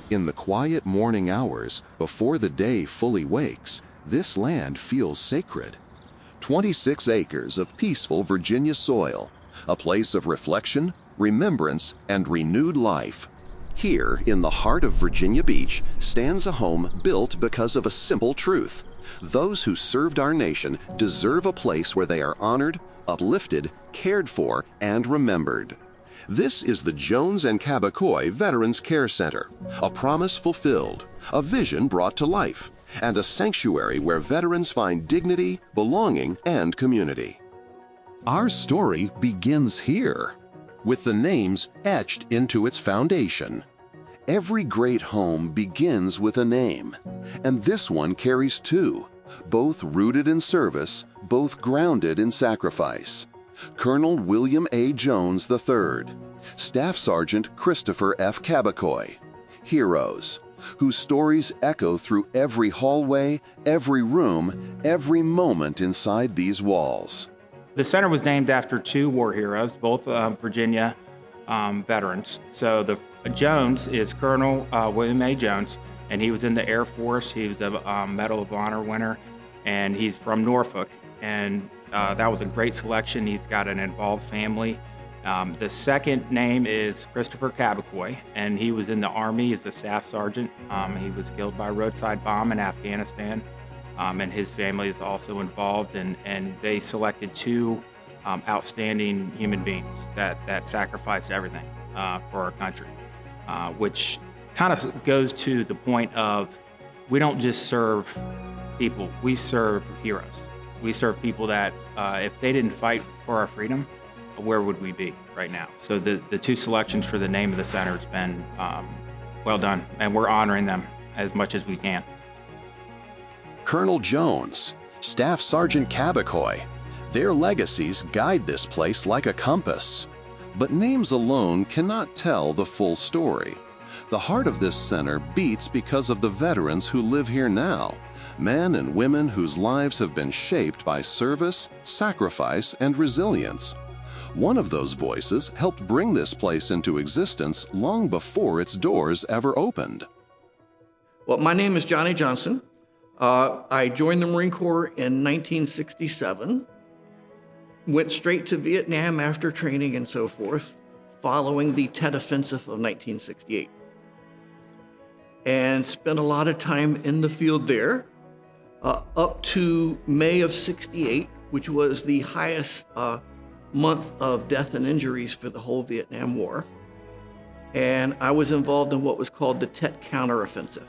In the quiet morning hours, before the day fully wakes, this land feels sacred. 26 acres of peaceful Virginia soil, a place of reflection, remembrance, and renewed life. Here, in the heart of Virginia Beach, stands a home built because of a simple truth. Those who served our nation deserve a place where they are honored, uplifted, cared for, and remembered. This is the Jones and Cabacoy Veterans Care Center, a promise fulfilled, a vision brought to life, and a sanctuary where veterans find dignity, belonging, and community. Our story begins here, with the names etched into its foundation. Every great home begins with a name, and this one carries two, both rooted in service, both grounded in sacrifice. Colonel William A. Jones III, Staff Sergeant Christopher F. Cabacoy, heroes, whose stories echo through every hallway, every room, every moment inside these walls. The center was named after two war heroes, both Virginia veterans. So the Jones is Colonel William A. Jones, and he was in the Air Force. He was a Medal of Honor winner, and he's from Norfolk. And that was a great selection. He's got an involved family. The second name is Christopher Cabacoy, and he was in the Army as a staff sergeant. He was killed by a roadside bomb in Afghanistan, and his family is also involved. And they selected two outstanding human beings that sacrificed everything for our country, which kind of goes to the point of we don't just serve people, we serve heroes. We serve people that if they didn't fight for our freedom, where would we be right now? So the two selections for the name of the center has been well done, and we're honoring them as much as we can. Colonel Jones, Staff Sergeant Cabacoy, their legacies guide this place like a compass. But names alone cannot tell the full story. The heart of this center beats because of the veterans who live here now, men and women whose lives have been shaped by service, sacrifice, and resilience. One of those voices helped bring this place into existence long before its doors ever opened. Well, my name is Johnny Johnson. I joined the Marine Corps in 1967, went straight to Vietnam after training and so forth, following the Tet Offensive of 1968. And spent a lot of time in the field there, up to May of '68, which was the highest month of death and injuries for the whole Vietnam War. And I was involved in what was called the Tet Counteroffensive.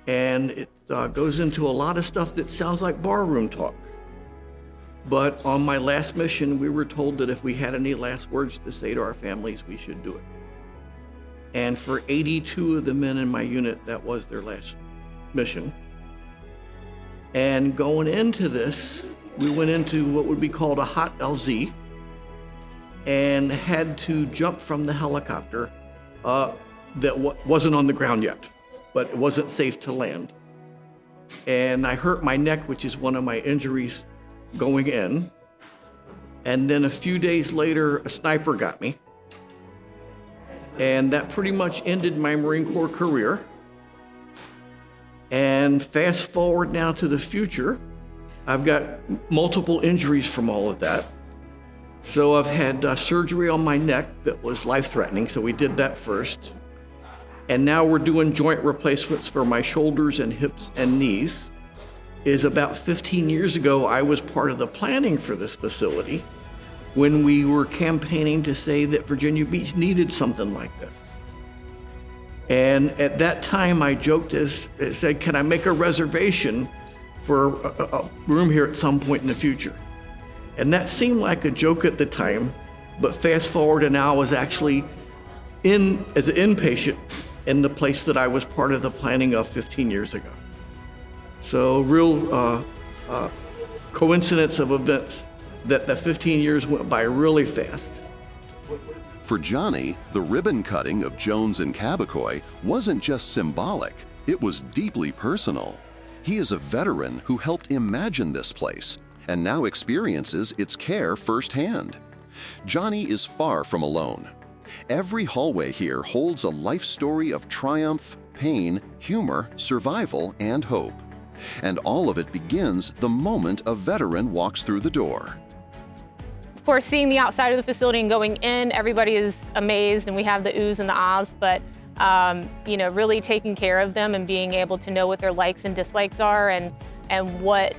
And it goes into a lot of stuff that sounds like barroom talk. But on my last mission, we were told that if we had any last words to say to our families, we should do it. And for 82 of the men in my unit, that was their last mission. And going into this, we went into what would be called a hot LZ and had to jump from the helicopter that wasn't on the ground yet, but it wasn't safe to land. And I hurt my neck, which is one of my injuries going in. And then a few days later, a sniper got me. And that pretty much ended my Marine Corps career. And fast forward now to the future, I've got multiple injuries from all of that. So I've had surgery on my neck that was life-threatening, so we did that first. And now we're doing joint replacements for my shoulders and hips and knees. Is about 15 years ago, I was part of the planning for this facility when we were campaigning to say that Virginia Beach needed something like this. And at that time, I joked said, can I make a reservation for a room here at some point in the future? And that seemed like a joke at the time, but fast forward and now I was actually in as an inpatient in the place that I was part of the planning of 15 years ago. So real coincidence of events that 15 years went by really fast. For Johnny, the ribbon cutting of Jones and Cabacoy wasn't just symbolic, it was deeply personal. He is a veteran who helped imagine this place and now experiences its care firsthand. Johnny is far from alone. Every hallway here holds a life story of triumph, pain, humor, survival, and hope. And all of it begins the moment a veteran walks through the door. Of course, seeing the outside of the facility and going in, everybody is amazed and we have the oohs and the ahs, but really taking care of them and being able to know what their likes and dislikes are and what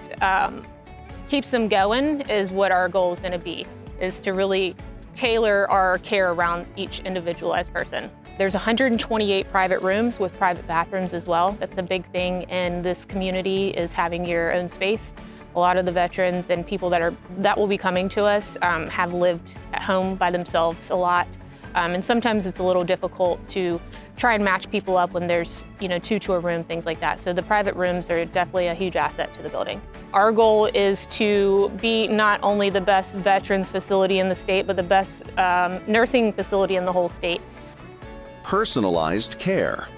keeps them going is what our goal is going to be, is to really tailor our care around each individualized person. There's 128 private rooms with private bathrooms as well. That's a big thing in this community, is having your own space. A lot of the veterans and people that will be coming to us have lived at home by themselves a lot. And sometimes it's a little difficult to try and match people up when there's, two to a room, things like that. So the private rooms are definitely a huge asset to the building. Our goal is to be not only the best veterans facility in the state, but the best nursing facility in the whole state. Personalized care,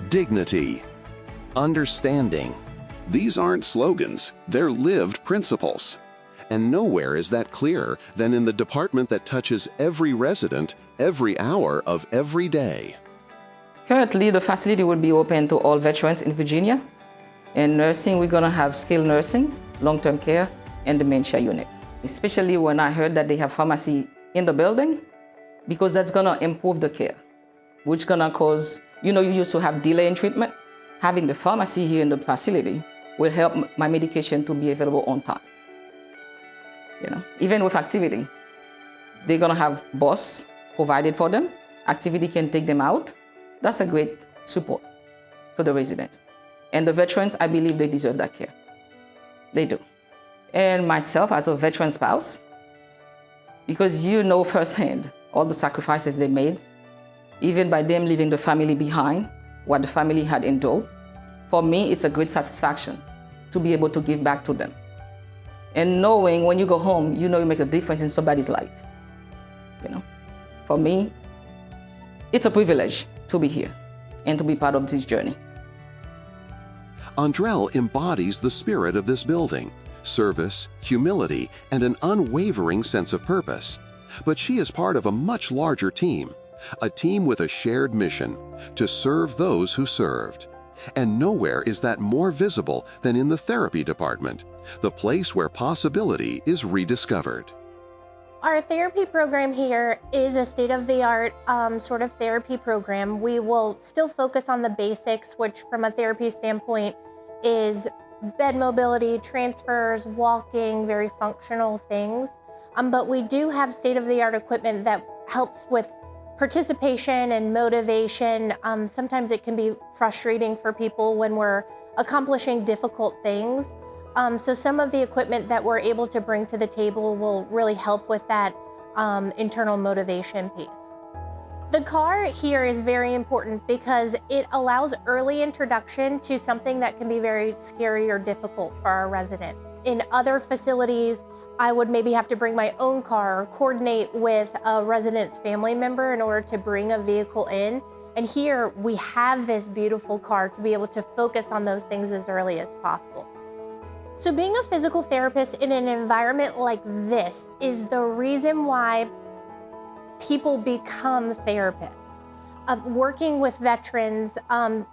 dignity, understanding. These aren't slogans, they're lived principles. And nowhere is that clearer than in the department that touches every resident, every hour of every day. Currently, the facility will be open to all veterans in Virginia. In nursing, we're gonna have skilled nursing, long-term care, and dementia unit. Especially when I heard that they have pharmacy in the building, because that's gonna improve the care, which gonna cause, you used to have delay in treatment. Having the pharmacy here in the facility will help my medication to be available on time. Even with activity, they're gonna have bus provided for them. Activity can take them out. That's a great support to the residents. And the veterans, I believe they deserve that care. They do. And myself as a veteran spouse, because firsthand all the sacrifices they made, even by them leaving the family behind, what the family had endured. For me, it's a great satisfaction to be able to give back to them. And knowing when you go home, you make a difference in somebody's life. For me, it's a privilege to be here and to be part of this journey. Andrell embodies the spirit of this building, service, humility, and an unwavering sense of purpose. But she is part of a much larger team, a team with a shared mission to serve those who served. And nowhere is that more visible than in the therapy department, the place where possibility is rediscovered. Our therapy program here is a state-of-the-art sort of therapy program. We will still focus on the basics, which from a therapy standpoint is bed mobility, transfers, walking, very functional things. But we do have state-of-the-art equipment that helps with participation and motivation. Sometimes it can be frustrating for people when we're accomplishing difficult things. So some of the equipment that we're able to bring to the table will really help with that internal motivation piece. The car here is very important because it allows early introduction to something that can be very scary or difficult for our residents. In other facilities, I would maybe have to bring my own car or coordinate with a resident's family member in order to bring a vehicle in. And here we have this beautiful car to be able to focus on those things as early as possible. So being a physical therapist in an environment like this is the reason why people become therapists. Working with veterans,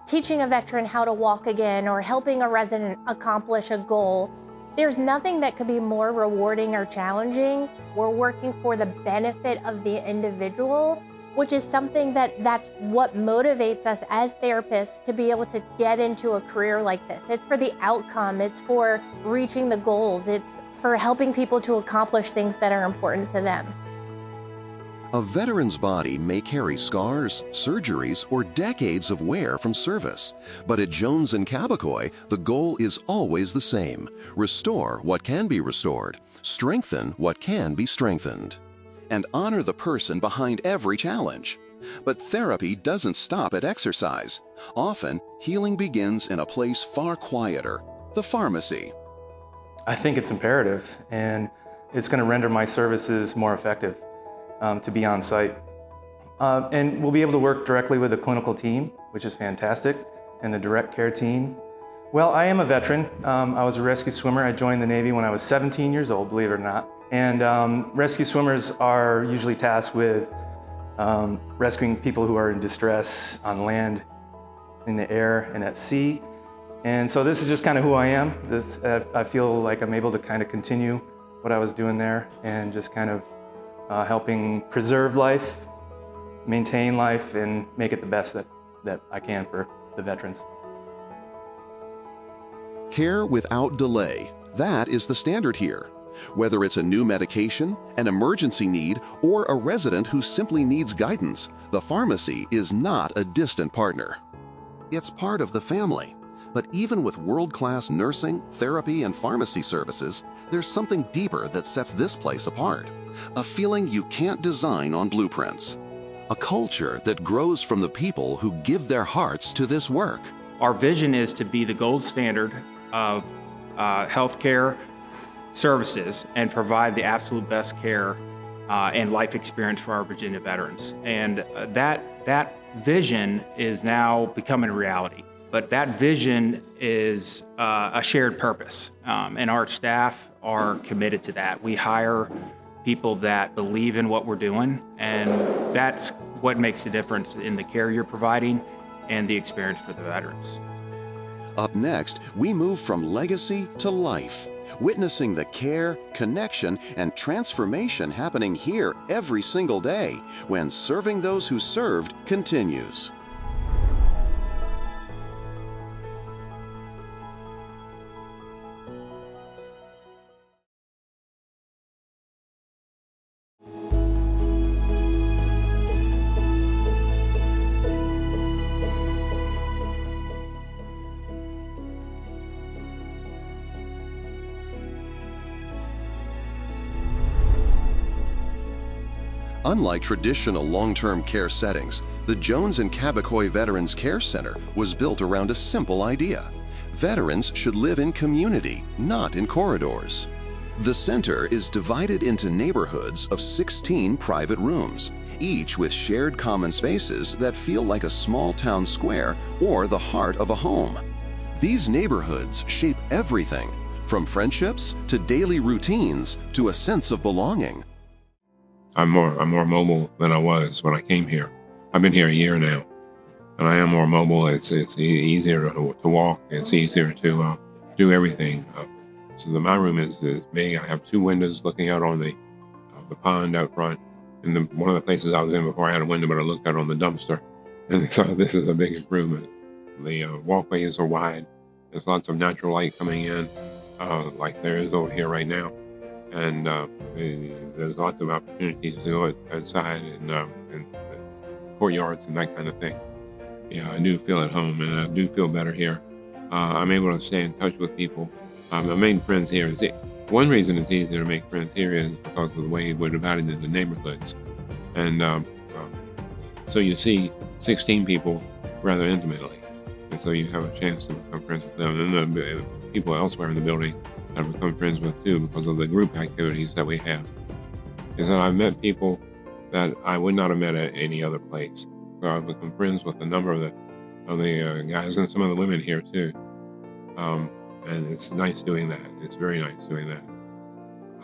teaching a veteran how to walk again, or helping a resident accomplish a goal. There's nothing that could be more rewarding or challenging. We're working for the benefit of the individual, which is something that's what motivates us as therapists to be able to get into a career like this. It's for the outcome, it's for reaching the goals, it's for helping people to accomplish things that are important to them. A veteran's body may carry scars, surgeries, or decades of wear from service. But at Jones and Cabacoy, the goal is always the same: restore what can be restored, strengthen what can be strengthened, and honor the person behind every challenge. But therapy doesn't stop at exercise. Often, healing begins in a place far quieter, the pharmacy. I think it's imperative, and it's going to render my services more effective to be on site. And we'll be able to work directly with the clinical team, which is fantastic, and the direct care team. Well, I am a veteran. I was a rescue swimmer. I joined the Navy when I was 17 years old, believe it or not. And rescue swimmers are usually tasked with rescuing people who are in distress on land, in the air, and at sea. And so this is just kind of who I am. I feel like I'm able to kind of continue what I was doing there and just kind of helping preserve life, maintain life, and make it the best that I can for the veterans. Care without delay. That is the standard here. Whether it's a new medication, an emergency need, or a resident who simply needs guidance, the pharmacy is not a distant partner. It's part of the family. But even with world-class nursing, therapy, and pharmacy services, there's something deeper that sets this place apart. A feeling you can't design on blueprints. A culture that grows from the people who give their hearts to this work. Our vision is to be the gold standard of healthcare services and provide the absolute best care and life experience for our Virginia veterans. And that vision is now becoming a reality. But that vision is a shared purpose, and our staff are committed to that. We hire people that believe in what we're doing, and that's what makes the difference in the care you're providing and the experience for the veterans. Up next, we move from legacy to life, witnessing the care, connection, and transformation happening here every single day when serving those who served continues. Unlike traditional long-term care settings, the Jones and Cabacoy Veterans Care Center was built around a simple idea. Veterans should live in community, not in corridors. The center is divided into neighborhoods of 16 private rooms, each with shared common spaces that feel like a small town square or the heart of a home. These neighborhoods shape everything, from friendships to daily routines to a sense of belonging. I'm more mobile than I was when I came here. I've been here a year now, and I am more mobile. It's easier to walk. It's easier to do everything. So my room is big. I have 2 windows looking out on the pond out front. And one of the places I was in before, I had a window, but I looked out on the dumpster. And so this is a big improvement. The walkways are wide. There's lots of natural light coming in, like there is over here right now. And there's lots of opportunities to go outside and courtyards and that kind of thing. Yeah, I do feel at home, and I do feel better here. I'm able to stay in touch with people. I made friends here. One reason it's easier to make friends here is because of the way we're divided into neighborhoods. And so you see 16 people rather intimately. And so you have a chance to become friends with them. And the people elsewhere in the building I've become friends with too because of the group activities that we have. Is that I've met people that I would not have met at any other place. So I've become friends with a number of the guys and some of the women here too. And it's nice doing that. It's very nice doing that.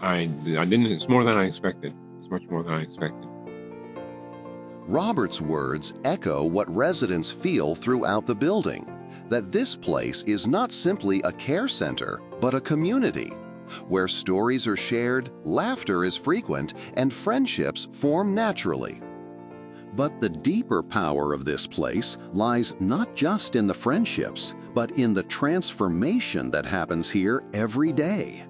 It's more than I expected. It's much more than I expected. Robert's words echo what residents feel throughout the building, that this place is not simply a care center, but a community, where stories are shared, laughter is frequent, and friendships form naturally. But the deeper power of this place lies not just in the friendships, but in the transformation that happens here every day.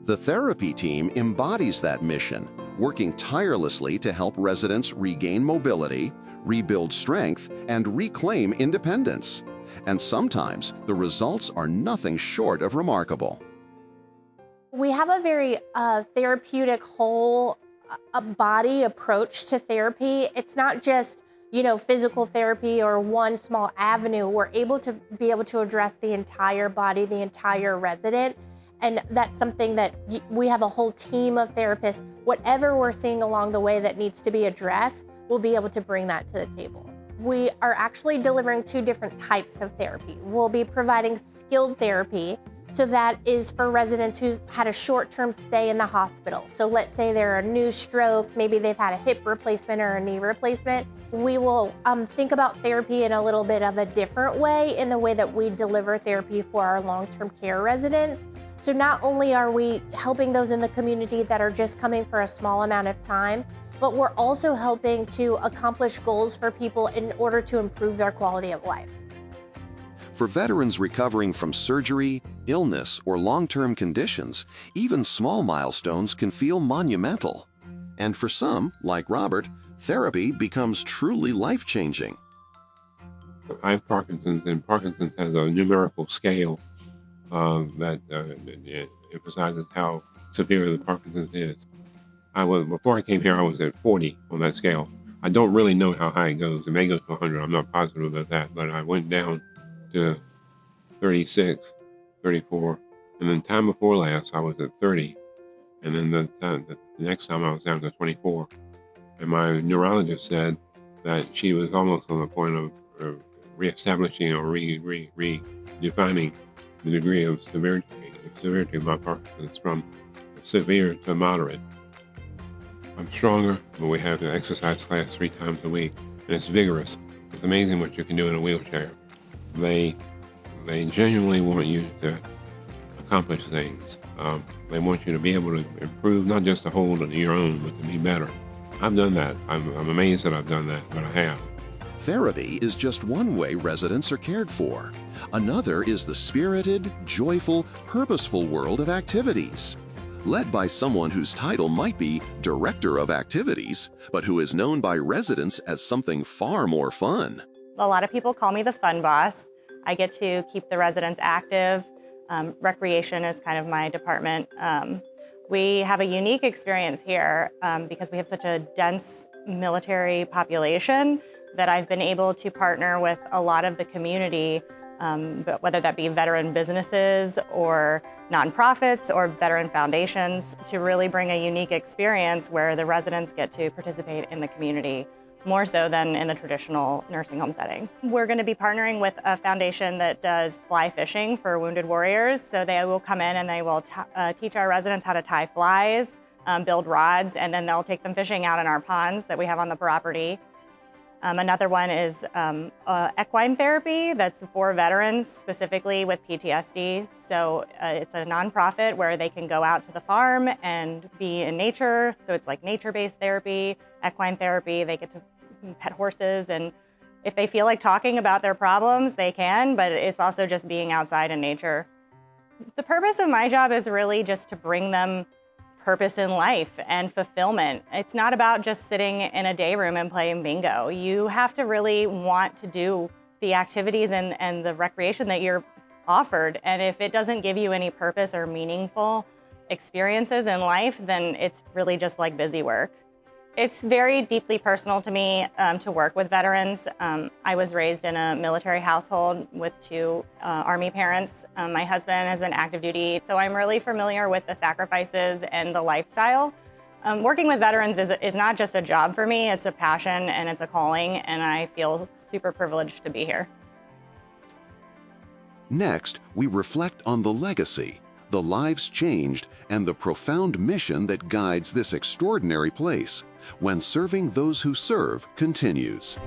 The therapy team embodies that mission, working tirelessly to help residents regain mobility, rebuild strength, and reclaim independence. And sometimes the results are nothing short of remarkable. We have a very therapeutic whole body approach to therapy. It's not just, physical therapy or one small avenue. We're able to address the entire body, the entire resident. And that's something that we have a whole team of therapists. Whatever we're seeing along the way that needs to be addressed, we'll be able to bring that to the table. We are actually delivering 2 different types of therapy. We'll be providing skilled therapy, So that is for residents who had a short-term stay in the hospital. So let's say they're a new stroke, maybe they've had a hip replacement or a knee replacement. We will think about therapy in a little bit of a different way in the way that we deliver therapy for our long-term care residents. So not only are we helping those in the community that are just coming for a small amount of time, but we're also helping to accomplish goals for people in order to improve their quality of life. For veterans recovering from surgery, illness, or long-term conditions, even small milestones can feel monumental. And for some, like Robert, therapy becomes truly life-changing. I have Parkinson's, and Parkinson's has a numerical scale that emphasizes how severe the Parkinson's is. Before I came here, I was at 40 on that scale. I don't really know how high it goes. It may go to 100. I'm not positive of that, but I went down to 36, 34, and then time before last I was at 30, and then the next time I was down to 24. And my neurologist said that she was almost on the point of reestablishing or redefining the degree of severity of my Parkinson's from severe to moderate. I'm stronger, but we have an exercise class 3 times a week, and it's vigorous. It's amazing what you can do in a wheelchair. They genuinely want you to accomplish things. They want you to be able to improve, not just to hold on your own, but to be better. I've done that. I'm amazed that I've done that, but I have. Therapy is just one way residents are cared for. Another is the spirited, joyful, purposeful world of activities. Led by someone whose title might be Director of Activities, but who is known by residents as something far more fun. A lot of people call me the fun boss. I get to keep the residents active. Recreation is kind of my department. We have a unique experience here because we have such a dense military population that I've been able to partner with a lot of the community, whether that be veteran businesses or nonprofits or veteran foundations, to really bring a unique experience where the residents get to participate in the community more so than in the traditional nursing home setting. We're going to be partnering with a foundation that does fly fishing for wounded warriors. So they will come in and they will teach our residents how to tie flies, build rods, and then they'll take them fishing out in our ponds that we have on the property. Another one is equine therapy that's for veterans, specifically with PTSD. So it's a nonprofit where they can go out to the farm and be in nature. So it's like nature-based therapy, equine therapy. They get to pet horses, and if they feel like talking about their problems, they can, but it's also just being outside in nature. The purpose of my job is really just to bring them purpose in life and fulfillment. It's not about just sitting in a day room and playing bingo. You have to really want to do the activities and the recreation that you're offered. And if it doesn't give you any purpose or meaningful experiences in life, then it's really just like busy work. It's very deeply personal to me to work with veterans. I was raised in a military household with 2 Army parents. My husband has been active duty, so I'm really familiar with the sacrifices and the lifestyle. Working with veterans is not just a job for me, it's a passion and it's a calling, and I feel super privileged to be here. Next, we reflect on the legacy, the lives changed, and the profound mission that guides this extraordinary place, when serving those who serve continues.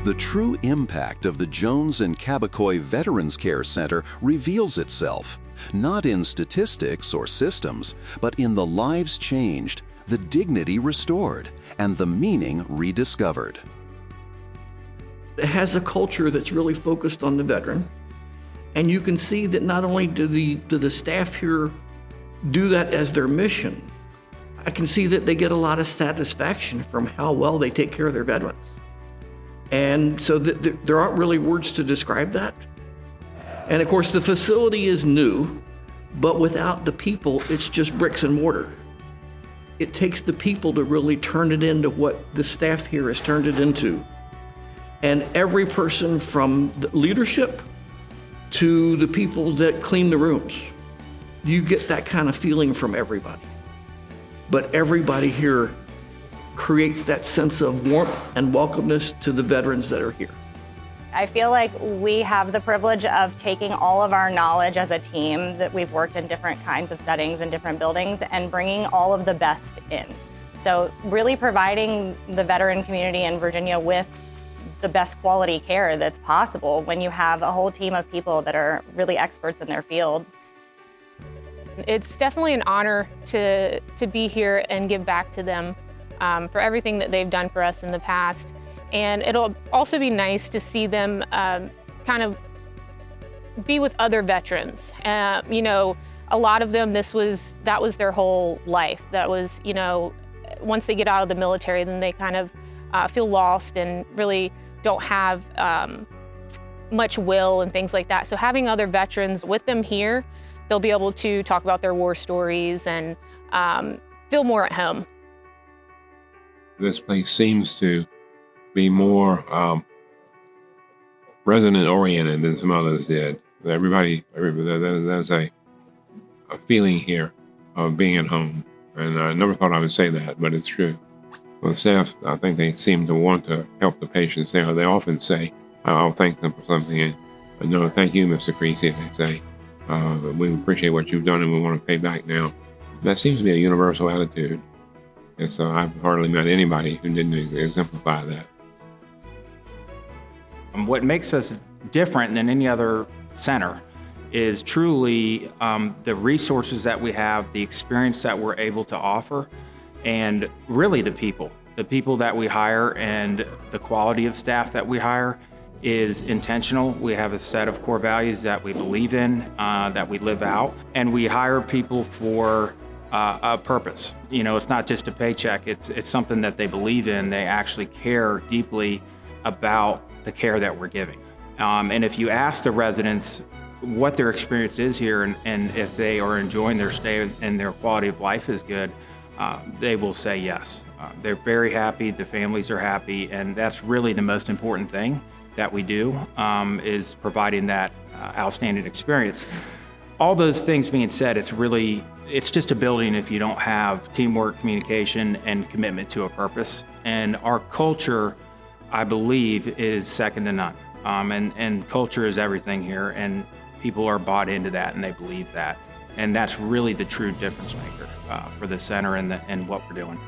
The true impact of the Jones and Cabacoy Veterans Care Center reveals itself, not in statistics or systems, but in the lives changed, the dignity restored, and the meaning rediscovered. It has a culture that's really focused on the veteran, and you can see that not only do the staff here do that as their mission, I can see that they get a lot of satisfaction from how well they take care of their veterans. And so there aren't really words to describe that. And of course, the facility is new, but without the people, it's just bricks and mortar. It takes the people to really turn it into what the staff here has turned it into. And every person from the leadership to the people that clean the rooms, you get that kind of feeling from everybody. But everybody here creates that sense of warmth and welcomeness to the veterans that are here. I feel like we have the privilege of taking all of our knowledge as a team that we've worked in different kinds of settings and different buildings and bringing all of the best in. So really providing the veteran community in Virginia with the best quality care that's possible when you have a whole team of people that are really experts in their field. It's definitely an honor to be here and give back to them for everything that they've done for us in the past. And it'll also be nice to see them kind of be with other veterans. You know, a lot of them, that was their whole life. That was, you know, once they get out of the military, then they kind of feel lost and really don't have much will and things like that. So having other veterans with them here, they'll be able to talk about their war stories and feel more at home. This place seems to be more resident-oriented than some others did. There's a feeling here of being at home. And I never thought I would say that, but it's true. Well, the staff, I think they seem to want to help the patients. They often say, I'll thank them for something. And no, thank you, Mr. Creasy, they say. We appreciate what you've done and we want to pay back now. That seems to be a universal attitude. And so I've hardly met anybody who didn't exemplify that. What makes us different than any other center is truly the resources that we have, the experience that we're able to offer, and really the people that we hire and the quality of staff that we hire is intentional. We have a set of core values that we believe in, that we live out, and we hire people for a purpose. You know, it's not just a paycheck, it's something that they believe in. They actually care deeply about the care that we're giving. And if you ask the residents what their experience is here and if they are enjoying their stay and their quality of life is good, they will say yes. They're very happy, the families are happy, and that's really the most important thing that we do, is providing that outstanding experience. All those things being said, it's just a building if you don't have teamwork, communication, and commitment to a purpose. And our culture, I believe, is second to none. And culture is everything here, and people are bought into that and they believe that. And that's really the true difference maker for the center and what we're doing.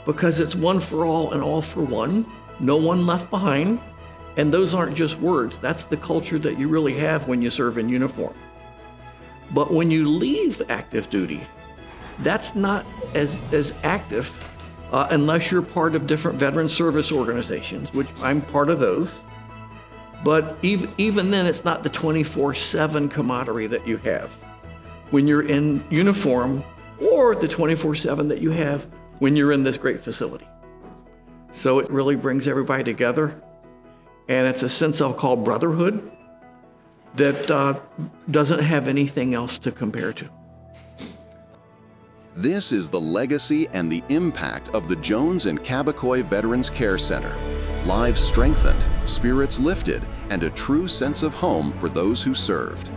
Because it's one for all and all for one, no one left behind. And those aren't just words, that's the culture that you really have when you serve in uniform. But when you leave active duty, that's not as active unless you're part of different veteran service organizations, which I'm part of those. But even then, it's not the 24/7 camaraderie that you have when you're in uniform, or the 24/7 that you have when you're in this great facility. So it really brings everybody together, and it's a sense of called brotherhood that doesn't have anything else to compare to. This is the legacy and the impact of the Jones and Cabacoy Veterans Care Center. Lives strengthened, spirits lifted, and a true sense of home for those who served.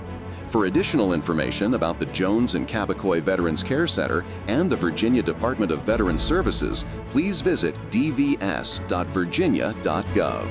For additional information about the Jones and Cabacoy Veterans Care Center and the Virginia Department of Veterans Services, please visit dvs.virginia.gov.